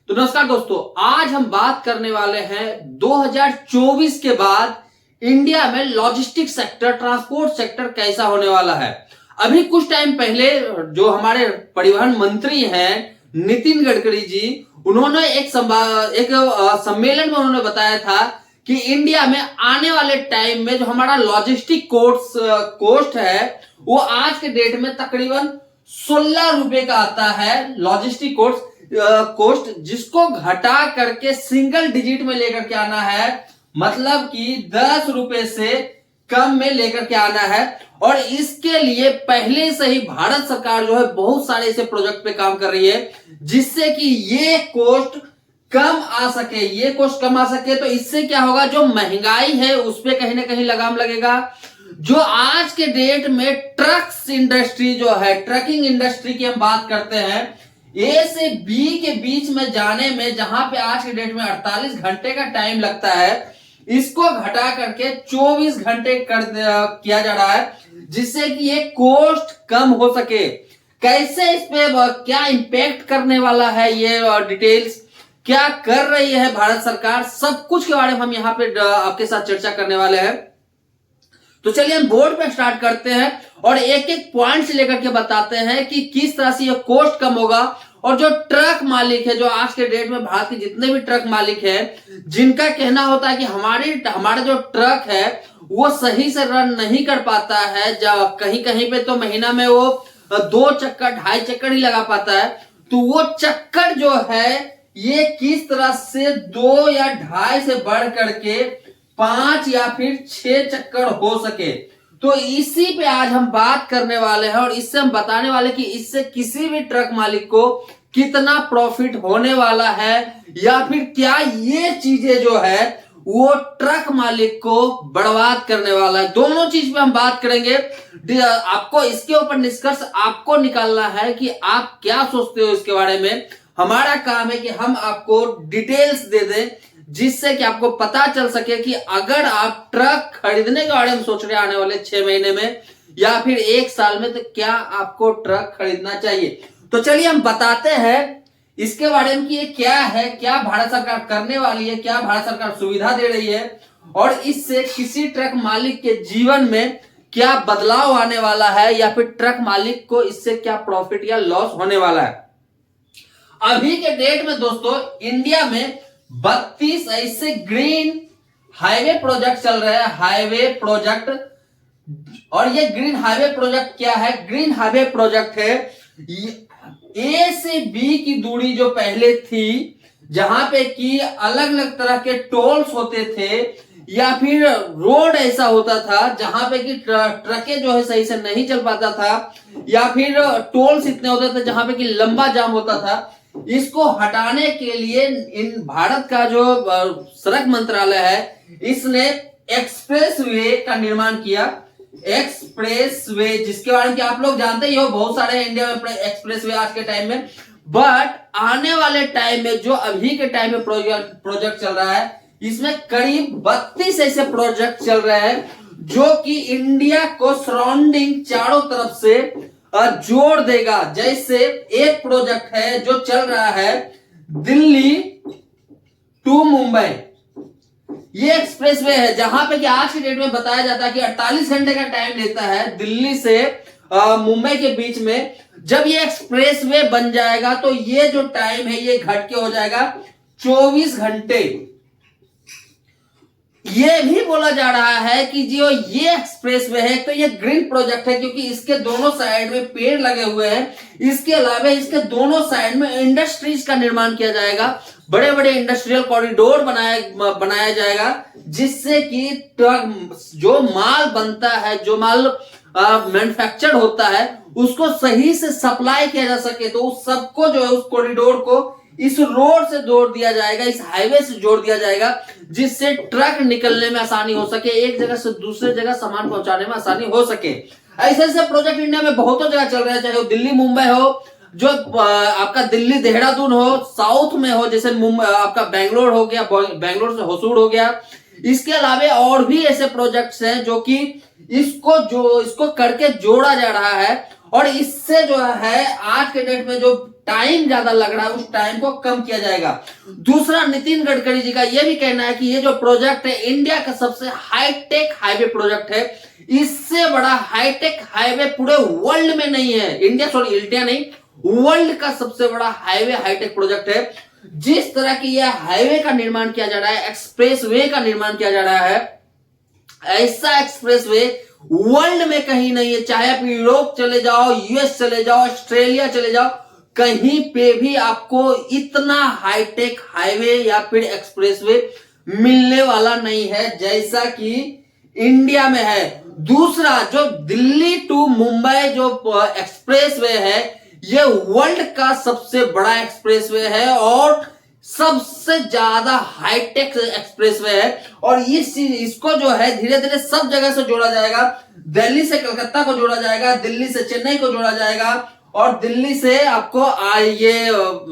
तो नमस्कार दोस्तों, आज हम बात करने वाले हैं 2024 के बाद इंडिया में लॉजिस्टिक सेक्टर, ट्रांसपोर्ट सेक्टर कैसा होने वाला है। अभी कुछ टाइम पहले जो हमारे परिवहन मंत्री हैं नितिन गडकरी जी, उन्होंने एक सम्मेलन में उन्होंने बताया था कि इंडिया में आने वाले टाइम में जो हमारा लॉजिस्टिक कोस्ट है वो आज के डेट में तकरीबन 16 रुपए का आता है। लॉजिस्टिक कोस्ट जिसको घटा करके सिंगल डिजिट में लेकर के आना है, मतलब कि 10 रुपए से कम में लेकर के आना है। और इसके लिए पहले से ही भारत सरकार जो है बहुत सारे ऐसे प्रोजेक्ट पे काम कर रही है जिससे कि ये कोस्ट कम आ सके। तो इससे क्या होगा, जो महंगाई है उस पे कहीं ना कहीं लगाम लगेगा। जो आज के डेट में ट्रक्स इंडस्ट्री जो है, ट्रकिंग इंडस्ट्री की हम बात करते हैं, ए से बी के बीच में जाने में जहां पे आज के डेट में 48 घंटे का टाइम लगता है, इसको घटा करके 24 घंटे किया जा रहा है जिससे कि ये कोस्ट कम हो सके। कैसे इस पे क्या इंपैक्ट करने वाला है, ये डिटेल्स क्या कर रही है भारत सरकार, सब कुछ के बारे में हम यहाँ पे आपके साथ चर्चा करने वाले हैं। तो चलिए हम बोर्ड पे स्टार्ट करते हैं और एक एक पॉइंट से लेकर के बताते हैं कि किस तरह से ये कोस्ट कम होगा। और जो ट्रक मालिक है, जो आज के डेट में भारत के जितने भी ट्रक मालिक हैं, जिनका कहना होता है कि हमारा जो ट्रक है वो सही से रन नहीं कर पाता है, कहीं कहीं पे तो महीना में वो 2 चक्कर 2.5 चक्कर ही लगा पाता है, तो वो चक्कर जो है ये किस तरह से 2 या 2.5 से बढ़ करके 5 या फिर 6 चक्कर हो सके। तो इसी पे आज हम बात करने वाले हैं और इससे हम बताने वाले कि इससे किसी भी ट्रक मालिक को कितना प्रॉफिट होने वाला है, या फिर क्या ये चीजें जो है वो ट्रक मालिक को बर्बाद करने वाला है। दोनों चीज पे हम बात करेंगे। आपको इसके ऊपर निष्कर्ष आपको निकालना है कि आप क्या सोचते हो इसके बारे में। हमारा काम है कि हम आपको डिटेल्स दे दें जिससे कि आपको पता चल सके कि अगर आप ट्रक खरीदने के बारे में सोच रहे हैं आने वाले 6 महीने में या फिर 1 साल में, तो क्या आपको ट्रक खरीदना चाहिए। तो चलिए हम बताते हैं इसके बारे में कि ये क्या है, क्या भारत सरकार करने वाली है, क्या भारत सरकार सुविधा दे रही है और इससे किसी ट्रक मालिक के जीवन में क्या बदलाव आने वाला है, या फिर ट्रक मालिक को इससे क्या प्रॉफिट या लॉस होने वाला है। अभी के डेट में दोस्तों इंडिया में 32 ऐसे ग्रीन हाईवे प्रोजेक्ट चल रहे हैं, हाईवे प्रोजेक्ट। और ये ग्रीन हाईवे प्रोजेक्ट क्या है? ग्रीन हाईवे प्रोजेक्ट है ए से बी की दूरी जो पहले थी, जहां पे कि अलग अलग तरह के टोल्स होते थे या फिर रोड ऐसा होता था जहां पे कि ट्रकें जो है सही से नहीं चल पाता था, या फिर टोल्स इतने होते थे जहां पे कि लंबा जाम होता था। इसको हटाने के लिए इन भारत का जो सड़क मंत्रालय है, इसने एक्सप्रेस वे का निर्माण किया। एक्सप्रेस वे जिसके बारे में आप लोग जानते ही हो, बहुत सारे इंडिया में एक्सप्रेस वे आज के टाइम में। बट आने वाले टाइम में जो अभी के टाइम में प्रोजेक्ट चल रहा है, इसमें करीब 32 ऐसे प्रोजेक्ट चल रहे हैं जो कि इंडिया को सराउंडिंग चारों तरफ से जोड़ देगा। जैसे एक प्रोजेक्ट है जो चल रहा है दिल्ली टू मुंबई, ये एक्सप्रेसवे है जहां पे कि आज की डेट में बताया जाता है कि 48 घंटे का टाइम लेता है दिल्ली से मुंबई के बीच में। जब ये एक्सप्रेसवे बन जाएगा तो ये जो टाइम है ये घट के हो जाएगा 24 घंटे। ये भी बोला जा रहा है कि जो ये एक्सप्रेसवे है तो ये ग्रीन प्रोजेक्ट है क्योंकि इसके दोनों साइड में पेड़ लगे हुए हैं। इसके अलावा इसके दोनों साइड में इंडस्ट्रीज का निर्माण किया जाएगा, बड़े बड़े इंडस्ट्रियल कॉरिडोर बनाया जाएगा, जिससे कि जो माल बनता है, जो माल मैन्युफैक्चर होता है, उसको सही से सप्लाई किया जा सके। तो उस सबको जो है उस कॉरिडोर को इस रोड से जोड़ दिया जाएगा, इस हाईवे से जोड़ दिया जाएगा, जिससे ट्रक निकलने में आसानी हो सके, एक जगह से दूसरे जगह सामान पहुंचाने में आसानी हो सके। ऐसे ऐसे प्रोजेक्ट इंडिया में बहुतों जगह चल रहे हैं, चाहे वो दिल्ली मुंबई हो, जो आपका दिल्ली देहरादून हो, साउथ में हो जैसे आपका बेंगलोर हो गया, बेंगलोर से होसूर हो गया। इसके अलावा और भी ऐसे प्रोजेक्ट्स हैं जो कि इसको करके जोड़ा जा रहा है। और इससे जो है आज के डेट में जो टाइम ज्यादा लग रहा है उस टाइम को कम किया जाएगा। दूसरा, नितिन गडकरी जी का यह भी कहना है कि ये जो प्रोजेक्ट है इंडिया का सबसे हाईटेक हाईवे प्रोजेक्ट है, इससे बड़ा हाईटेक हाईवे पूरे वर्ल्ड में नहीं है। इंडिया नहीं, वर्ल्ड का सबसे बड़ा हाईवे हाईटेक प्रोजेक्ट है। जिस तरह की यह हाईवे का निर्माण किया जा रहा है, एक्सप्रेस वे का निर्माण किया जा रहा है, ऐसा एक्सप्रेस वे वर्ल्ड में कहीं नहीं है। चाहे आप यूरोप चले जाओ, यूएस चले जाओ, ऑस्ट्रेलिया चले जाओ, कहीं पे भी आपको इतना हाईटेक हाईवे या फिर एक्सप्रेसवे मिलने वाला नहीं है जैसा कि इंडिया में है। दूसरा, जो दिल्ली टू मुंबई जो एक्सप्रेसवे है, ये वर्ल्ड का सबसे बड़ा एक्सप्रेसवे है और सबसे ज्यादा हाईटेक एक्सप्रेसवे है। और इसको जो है धीरे धीरे सब जगह से जोड़ा जाएगा। दिल्ली से कलकत्ता को जोड़ा जाएगा, दिल्ली से चेन्नई को जोड़ा जाएगा और दिल्ली से आपको ये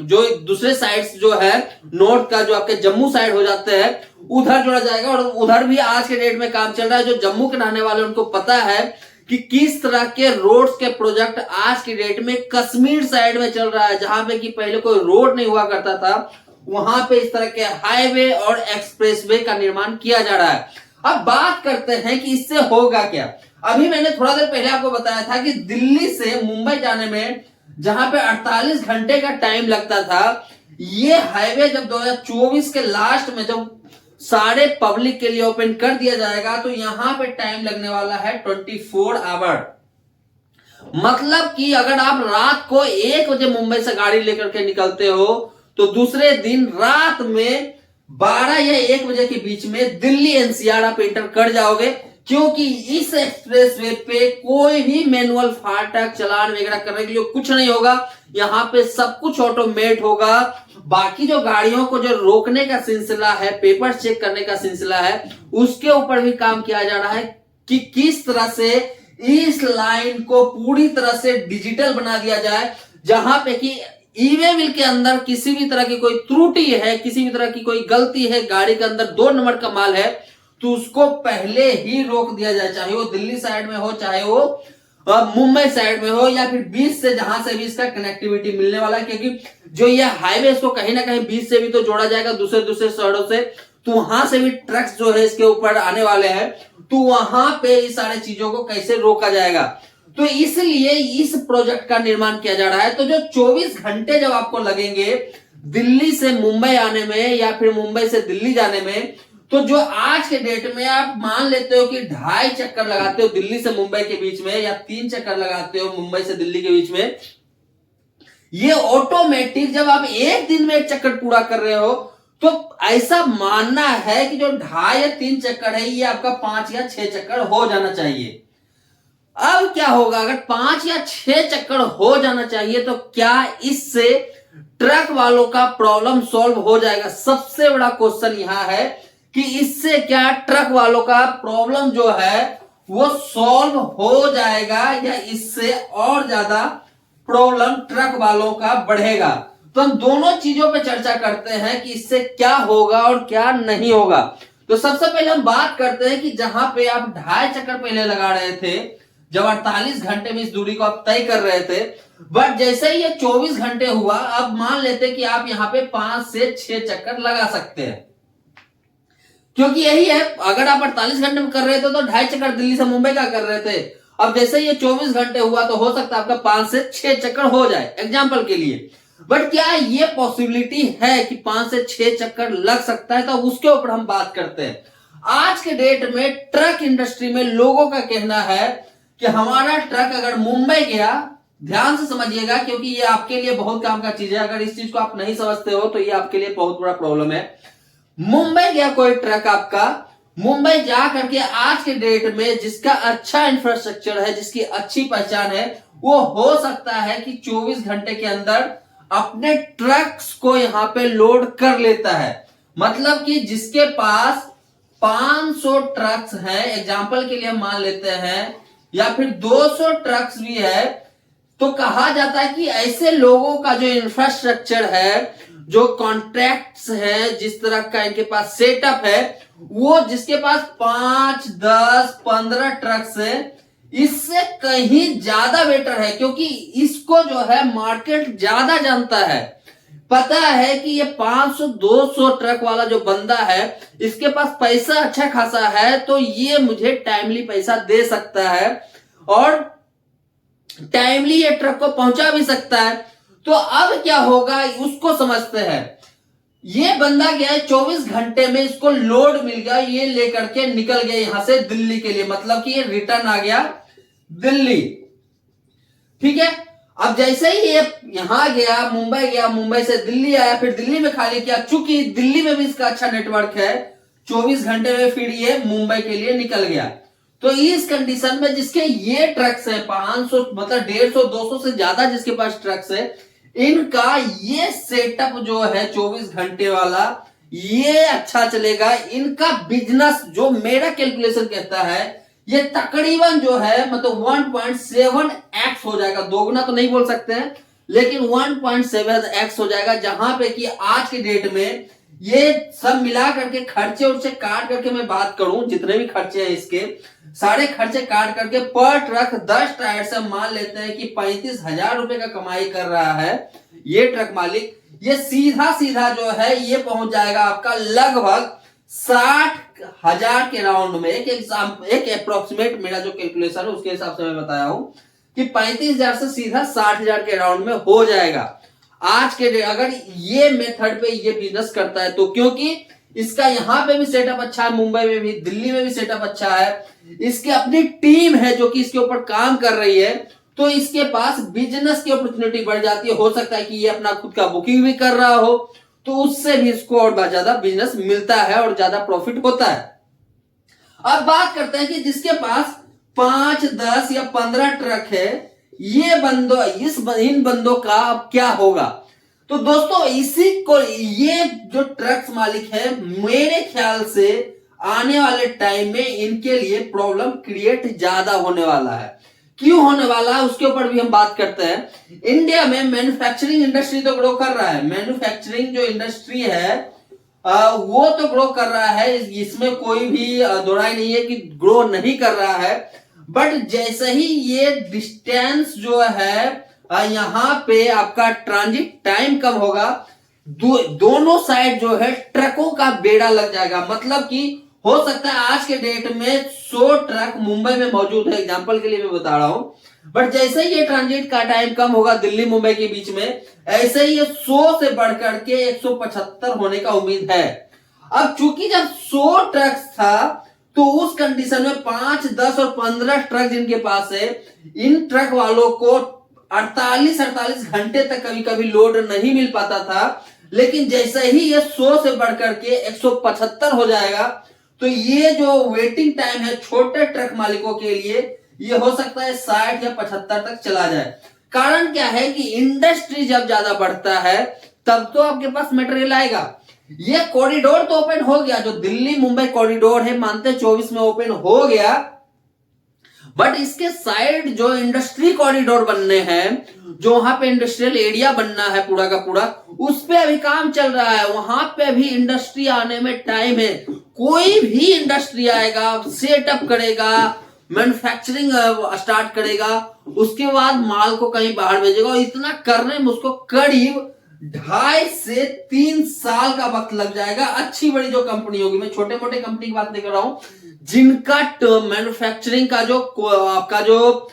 जो दूसरे साइड्स जो है नॉर्थ का, जो आपके जम्मू साइड हो जाते हैं, उधर जोड़ा जाएगा। और उधर भी आज के डेट में काम चल रहा है। जो जम्मू के रहने वाले उनको पता है कि किस तरह के रोड्स के प्रोजेक्ट आज की डेट में कश्मीर साइड में चल रहा है, जहां पे कि पहले कोई रोड नहीं हुआ करता था, वहां पे इस तरह के हाईवे और एक्सप्रेसवे का निर्माण किया जा रहा है। अब बात करते हैं कि इससे होगा क्या। अभी मैंने थोड़ा देर पहले आपको बताया था कि दिल्ली से मुंबई जाने में जहां पे 48 घंटे का टाइम लगता था, ये हाईवे जब 2024 के लास्ट में जब सारे पब्लिक के लिए ओपन कर दिया जाएगा तो यहां पे टाइम लगने वाला है 24 आवर। मतलब कि अगर आप रात को 1 बजे मुंबई से गाड़ी लेकर के निकलते हो तो दूसरे दिन रात में 12 या 1 बजे के बीच में दिल्ली एनसीआर आप एंटर कर जाओगे, क्योंकि इस एक्सप्रेसवे पे कोई भी मैनुअल फाटक चलान वगैरह करने के लिए कुछ नहीं होगा। यहाँ पे सब कुछ ऑटोमेट होगा। बाकी जो गाड़ियों को जो रोकने का सिलसिला है, पेपर चेक करने का सिलसिला है, उसके ऊपर भी काम किया जा रहा है कि किस तरह से इस लाइन को पूरी तरह से डिजिटल बना दिया जाए, जहां पे कि ई-वे बिल के अंदर किसी भी तरह की कोई त्रुटि है, किसी भी तरह की कोई गलती है, गाड़ी के अंदर 2 नंबर का माल है, तो उसको पहले ही रोक दिया जाए। चाहे वो दिल्ली साइड में हो, चाहे वो मुंबई साइड में हो, या फिर बीच से जहां से भी इसका कनेक्टिविटी मिलने वाला है। क्योंकि जो ये हाईवे इसको कहीं ना कहीं बीच से भी तो जोड़ा जाएगा दूसरे शहरों से, तो वहां से भी ट्रक्स जो है इसके ऊपर आने वाले हैं, तो वहां पे इस सारी चीजों को कैसे रोका जाएगा। तो इसलिए इस प्रोजेक्ट का निर्माण किया जा रहा है। तो जो 24 घंटे जब आपको लगेंगे दिल्ली से मुंबई आने में या फिर मुंबई से दिल्ली जाने में, तो जो आज के डेट में आप मान लेते हो कि 2.5 चक्कर लगाते हो दिल्ली से मुंबई के बीच में, या 3 चक्कर लगाते हो मुंबई से दिल्ली के बीच में, ये ऑटोमेटिक जब आप एक दिन में 1 चक्कर पूरा कर रहे हो, तो ऐसा मानना है कि जो 2.5 या 3 चक्कर है ये आपका 5 या 6 चक्कर हो जाना चाहिए। अब क्या होगा, अगर 5 या 6 चक्कर हो जाना चाहिए तो क्या इससे ट्रक वालों का प्रॉब्लम सॉल्व हो जाएगा? सबसे बड़ा क्वेश्चन यहां है कि इससे क्या ट्रक वालों का प्रॉब्लम जो है वो सॉल्व हो जाएगा, या इससे और ज्यादा प्रॉब्लम ट्रक वालों का बढ़ेगा। तो हम दोनों चीजों पे चर्चा करते हैं कि इससे क्या होगा और क्या नहीं होगा। तो सबसे पहले हम बात करते हैं कि जहां पे आप 2.5 चक्कर पहले लगा रहे थे, जब 48 घंटे में इस दूरी को आप तय कर रहे थे, बट जैसे ही ये 24 घंटे हुआ, अब मान लेते कि आप यहां पे 5 से 6 चक्कर लगा सकते हैं। क्योंकि यही है, अगर आप 48 घंटे में कर रहे थे तो 2.5 चक्कर दिल्ली से मुंबई का कर रहे थे। अब जैसे ये 24 घंटे हुआ तो हो सकता है आपका 5 से 6 चक्कर हो जाए, एग्जाम्पल के लिए। बट क्या ये पॉसिबिलिटी है कि 5 से 6 चक्कर लग सकता है? तो उसके ऊपर हम बात करते हैं। आज के डेट में ट्रक इंडस्ट्री में लोगों का कहना है कि हमारा ट्रक अगर मुंबई गया, ध्यान से समझिएगा क्योंकि ये आपके लिए बहुत काम का चीज है। अगर इस चीज को आप नहीं समझते हो तो ये आपके लिए बहुत बड़ा प्रॉब्लम है। मुंबई गया कोई ट्रक आपका, मुंबई जा करके आज के डेट में जिसका अच्छा इंफ्रास्ट्रक्चर है, जिसकी अच्छी पहचान है, वो हो सकता है कि 24 घंटे के अंदर अपने ट्रक्स को यहां पे लोड कर लेता है। मतलब कि जिसके पास 500 ट्रक्स हैं, एग्जाम्पल के लिए हम मान लेते हैं, या फिर 200 ट्रक्स भी है, तो कहा जाता है कि ऐसे लोगों का जो इंफ्रास्ट्रक्चर है, जो कॉन्ट्रैक्ट्स है, जिस तरह का इनके पास सेटअप है, वो जिसके पास 5, 10, 15 ट्रक्स है, इससे कहीं ज्यादा बेटर है, क्योंकि इसको जो है मार्केट ज्यादा जानता है। पता है कि ये 500-200 ट्रक वाला जो बंदा है, इसके पास पैसा अच्छा खासा है, तो ये मुझे टाइमली पैसा दे सकता है और टाइमली ये ट्रक को पहुंचा भी सकता है। तो अब क्या होगा उसको समझते हैं। ये बंदा गया है 24 घंटे में, इसको लोड मिल गया, ये लेकर के निकल गया यहां से दिल्ली के लिए, मतलब कि ये रिटर्न आ गया दिल्ली। ठीक है, अब जैसे ही ये यहां गया, मुंबई गया, मुंबई से दिल्ली आया, फिर दिल्ली में खाली किया, चूंकि दिल्ली में भी इसका अच्छा नेटवर्क है, 24 घंटे में फिर ये मुंबई के लिए निकल गया। तो इस कंडीशन में जिसके ये ट्रक्स है 500 मतलब 150-200 से ज्यादा जिसके पास ट्रक्स है, इनका ये सेटअप जो है 24 घंटे वाला, ये अच्छा चलेगा। इनका बिजनेस जो मेरा कैलकुलेशन कहता है, ये तकरीबन जो है मतलब 1.7x हो जाएगा। दोगुना तो नहीं बोल सकते हैं, लेकिन 1.7x हो जाएगा। जहां पे कि आज की डेट में ये सब मिला करके खर्चे उर्चे काट करके मैं बात करूं, जितने भी खर्चे हैं इसके सारे खर्चे काट करके पर ट्रक 10 टायर से मान लेते हैं कि 35,000 रुपए का कमाई कर रहा है ये ट्रक मालिक। ये सीधा सीधा जो है ये पहुंच जाएगा आपका लगभग 60,000 के राउंड में। एक अप्रोक्सीमेट मेरा जो कैलकुलेशन है उसके हिसाब से मैं बताया हूं कि 35,000 से सीधा 60,000 के राउंड में हो जाएगा आज के डे, अगर ये मेथड पे ये बिजनेस करता है तो। क्योंकि इसका यहां पे भी सेटअप अच्छा है, मुंबई में भी, दिल्ली में भी सेटअप अच्छा है, इसकी अपनी टीम है जो कि इसके ऊपर काम कर रही है, तो इसके पास बिजनेस की अपॉर्चुनिटी बढ़ जाती है। हो सकता है कि ये अपना खुद का बुकिंग भी कर रहा हो, तो उससे भी इसको और ज्यादा बिजनेस मिलता है और ज्यादा प्रॉफिट होता है। अब बात करते हैं कि जिसके पास 5, 10 या 15 ट्रक है, ये बंदों इन बंदों का अब क्या होगा। तो दोस्तों इसी को ये जो ट्रक्स मालिक है, मेरे ख्याल से आने वाले टाइम में इनके लिए प्रॉब्लम क्रिएट ज्यादा होने वाला है। क्यों होने वाला है उसके ऊपर भी हम बात करते हैं। इंडिया में मैन्युफैक्चरिंग इंडस्ट्री तो ग्रो कर रहा है, मैन्युफैक्चरिंग जो इंडस्ट्री है वो तो ग्रो कर रहा है, इसमें कोई भी दोहराई नहीं है कि ग्रो नहीं कर रहा है। बट जैसे ही ये डिस्टेंस जो है यहाँ पे आपका ट्रांजिट टाइम कम होगा, दोनों साइड जो है ट्रकों का बेड़ा लग जाएगा। मतलब कि हो सकता है आज के डेट में 100 ट्रक मुंबई में मौजूद है, एग्जांपल के लिए मैं बता रहा हूं, बट जैसे ही ये ट्रांजिट का टाइम कम होगा दिल्ली मुंबई के बीच में, ऐसे ही ये 100 से बढ़कर के 175 होने का उम्मीद है। अब चूंकि जब 100 ट्रक था तो उस कंडीशन में 5, 10 और 15 ट्रक जिनके पास है, इन ट्रक वालों को 48 घंटे तक कभी कभी लोड नहीं मिल पाता था। लेकिन जैसे ही ये 100 से बढ़कर के 175 हो जाएगा, तो ये जो वेटिंग टाइम है छोटे ट्रक मालिकों के लिए, ये हो सकता है 60 या 75 तक चला जाए। कारण क्या है कि इंडस्ट्री जब ज्यादा बढ़ता है तब तो आपके पास मटेरियल आएगा। ये कॉरिडोर तो ओपन हो गया, जो दिल्ली मुंबई कॉरिडोर है, मानते 24 में ओपन हो गया, बट इसके साइड जो इंडस्ट्री कॉरिडोर बनने हैं, जो वहां पे इंडस्ट्रियल एरिया बनना है पूरा का पूरा, उस पे अभी काम चल रहा है। वहां पे भी इंडस्ट्री आने में टाइम है। कोई भी इंडस्ट्री आएगा, सेटअप करेगा, मैन्युफैक्चरिंग स्टार्ट करेगा, उसके बाद माल को कहीं बाहर भेजेगा, और इतना करने में उसको करीब 2.5 से 3 साल का वक्त लग जाएगा। अच्छी बड़ी जो कंपनी होगी, मैं छोटे मोटे कंपनी की बात नहीं कर रहा हूं, जिनका मैन्युफैक्चरिंग का जो आपका जो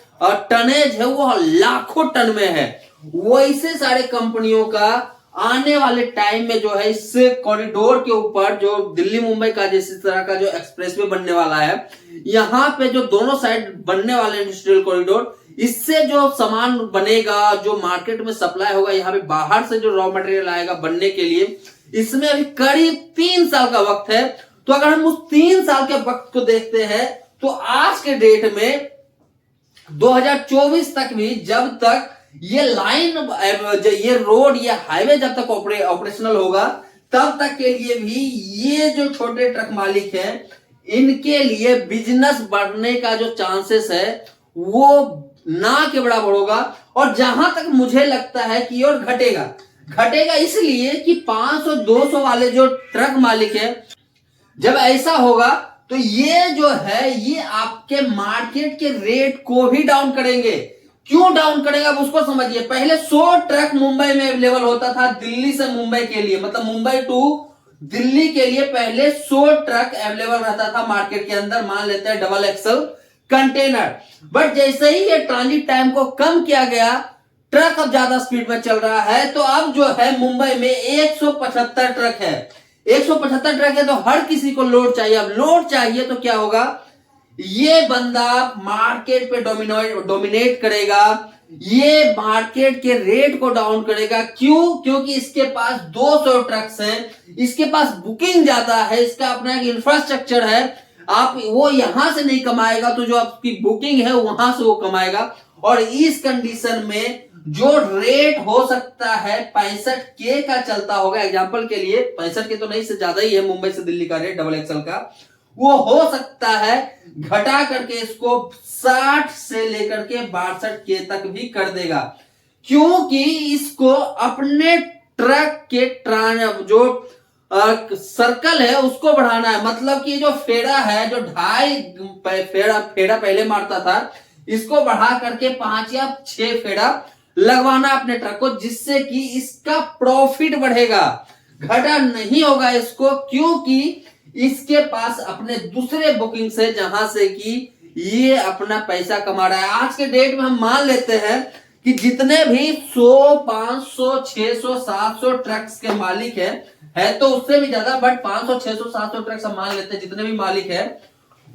टनेज है वो लाखों टन में है, वैसे सारे कंपनियों का आने वाले टाइम में जो है इस कॉरिडोर के ऊपर जो दिल्ली मुंबई का जिस तरह का जो एक्सप्रेसवे बनने वाला है, यहाँ पे जो दोनों साइड बनने वाले इंडस्ट्रियल कॉरिडोर, इससे जो सामान बनेगा, जो मार्केट में सप्लाई होगा, यहाँ पे बाहर से जो रॉ मटेरियल आएगा बनने के लिए, इसमें अभी करीब 3 साल का वक्त है। तो अगर हम उस 3 साल के वक्त को देखते हैं, तो आज के डेट में 2024 तक भी, जब तक ये लाइन, ये रोड, ये हाईवे जब तक ऑपरेशनल होगा, तब तक के लिए भी ये जो छोटे ट्रक मालिक हैं, इनके लिए बिजनेस बढ़ने का जो चांसेस है वो ना के बराबर होगा। और जहां तक मुझे लगता है कि और घटेगा इसलिए कि 500-200 वाले जो ट्रक मालिक है, जब ऐसा होगा तो ये जो है ये आपके मार्केट के रेट को भी डाउन करेंगे। क्यों डाउन करेगा अब उसको समझिए। पहले 100 ट्रक मुंबई में अवेलेबल होता था दिल्ली से मुंबई के लिए, मतलब मुंबई टू दिल्ली के लिए पहले 100 ट्रक अवेलेबल रहता था मार्केट के अंदर, मान लेते हैं डबल एक्सल कंटेनर। बट जैसे ही ये ट्रांजिट टाइम को कम किया गया, ट्रक अब ज्यादा स्पीड में चल रहा है, तो अब जो है मुंबई में 175 ट्रक है। 175 ट्रक है तो हर किसी को लोड चाहिए। अब लोड चाहिए तो क्या होगा, ये बंदा मार्केट पे डोमिनेट करेगा, ये मार्केट के रेट को डाउन करेगा। क्यों? क्योंकि इसके पास 200 ट्रक्स हैं, इसके पास बुकिंग ज्यादा है, इसका अपना एक इंफ्रास्ट्रक्चर है। आप वो यहां से नहीं कमाएगा तो जो आपकी बुकिंग है वहां से वो कमाएगा। और इस कंडीशन में जो रेट हो सकता है 65K का चलता होगा, एग्जांपल के लिए 65K तो नहीं, से ज्यादा ही है मुंबई से दिल्ली का रेट डबल एक्सल का, वो हो सकता है घटा करके इसको 60 से लेकर के 62K तक भी कर देगा। क्योंकि इसको अपने ट्रक के जो सर्कल है उसको बढ़ाना है। मतलब कि जो फेड़ा है, जो 2.5 फेड़ा पहले मारता था, इसको बढ़ा करके 5 या 6 फेड़ा लगवाना अपने ट्रक को, जिससे कि इसका प्रॉफिट बढ़ेगा, घटा नहीं होगा इसको। क्योंकि इसके पास अपने दूसरे बुकिंग से, जहां से कि ये अपना पैसा कमा रहा है। आज के डेट में हम मान लेते हैं कि जितने भी 100, 500, 600, 700 ट्रक्स के मालिक है तो उससे भी ज्यादा, बट 500, 600, 700 ट्रक्स हम मान लेते हैं जितने भी मालिक है,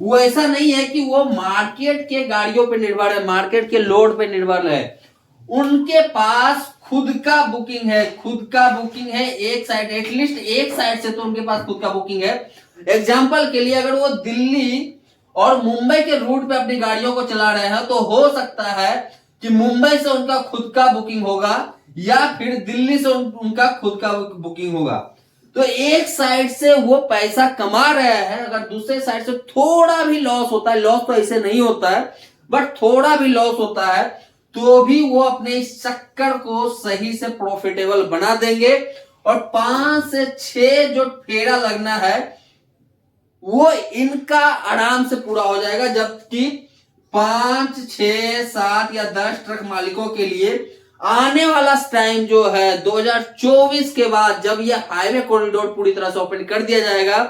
वो ऐसा नहीं है कि वो मार्केट के गाड़ियों पे निर्भर है, मार्केट के लोड पे निर्भर है। उनके पास खुद का बुकिंग है, खुद का बुकिंग है एक साइड, एटलीस्ट एक साइड से तो उनके पास खुद का बुकिंग है। एग्जाम्पल के लिए अगर वो दिल्ली और मुंबई के रूट पे अपनी गाड़ियों को चला रहे हैं तो हो सकता है कि मुंबई से उनका खुद का बुकिंग होगा या फिर दिल्ली से उनका खुद का बुकिंग होगा। तो एक साइड से वो पैसा कमा रहे हैं, अगर दूसरे साइड से थोड़ा भी लॉस होता है, लॉस तो ऐसे नहीं होता है बट थोड़ा भी लॉस होता है, तो भी वो अपने इस चक्कर को सही से प्रॉफिटेबल बना देंगे और 5 से 6 जो फेरा लगना है वो इनका आराम से पूरा हो जाएगा। जबकि 5, 6, 7 या 10 ट्रक मालिकों के लिए आने वाला टाइम जो है 2024 के बाद, जब यह हाईवे कॉरिडोर पूरी तरह से ओपन कर दिया जाएगा,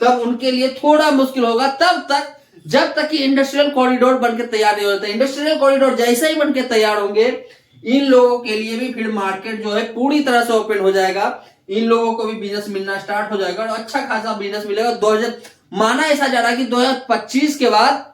तब उनके लिए थोड़ा मुश्किल होगा। तब तक, जब तक कि इंडस्ट्रियल कॉरिडोर बनकर तैयार नहीं होता। इंडस्ट्रियल कॉरिडोर जैसे ही बनकर तैयार होंगे, इन लोगों के लिए भी फिर मार्केट जो है पूरी तरह से ओपन हो जाएगा, इन लोगों को भी बिजनेस मिलना स्टार्ट हो जाएगा और अच्छा खासा बिजनेस मिलेगा। माना ऐसा जा रहा है कि 2025 के बाद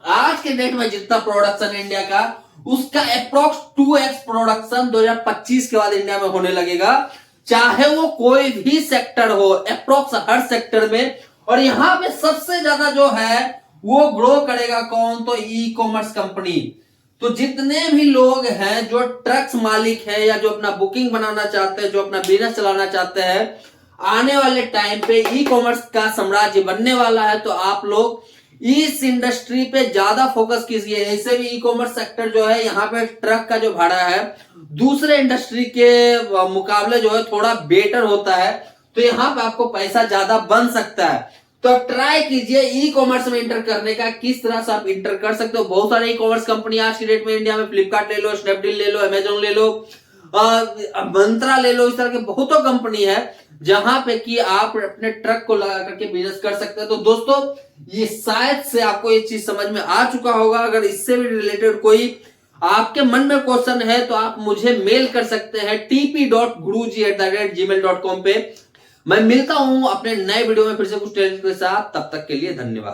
आज के डेट में जितना प्रोडक्शन इंडिया का, उसका अप्रोक्स 2x प्रोडक्शन 2025 के बाद इंडिया में होने लगेगा, चाहे वो कोई भी सेक्टर हो, अप्रोक्स हर सेक्टर में। और यहां पे सबसे ज्यादा जो है वो ग्रो करेगा कौन, तो ई कॉमर्स कंपनी। तो जितने भी लोग हैं जो ट्रक्स मालिक है या जो अपना बुकिंग बनाना चाहते हैं, जो अपना बिजनेस चलाना चाहते हैं, आने वाले टाइम पे ई कॉमर्स का साम्राज्य बनने वाला है। तो आप लोग इस इंडस्ट्री पे ज्यादा फोकस कीजिए। ऐसे भी ई कॉमर्स सेक्टर जो है, यहाँ पे ट्रक का जो भाड़ा है दूसरे इंडस्ट्री के मुकाबले जो है थोड़ा बेटर होता है, तो यहाँ पे आपको पैसा ज्यादा बन सकता है। तो आप ट्राई कीजिए ई कॉमर्स में इंटर करने का, किस तरह से आप इंटर कर सकते हो। बहुत सारे ई कॉमर्स कंपनी आज की डेट में इंडिया में, फ्लिपकार्ट ले लो, स्नैपडील ले लो, अमेजोन ले लो, मंत्रा ले लो, इस तरह के बहुतों कंपनी है जहां पे कि आप अपने ट्रक को लगा करके बिजनेस कर सकते हैं। तो दोस्तों, ये शायद से आपको ये चीज समझ में आ चुका होगा। अगर इससे भी रिलेटेड कोई आपके मन में क्वेश्चन है तो आप मुझे मेल कर सकते हैं tp.guruji@gmail.com पे। मैं मिलता हूं अपने नए वीडियो में फिर से कुछ ट्रेनिंग के साथ। तब तक के लिए धन्यवाद।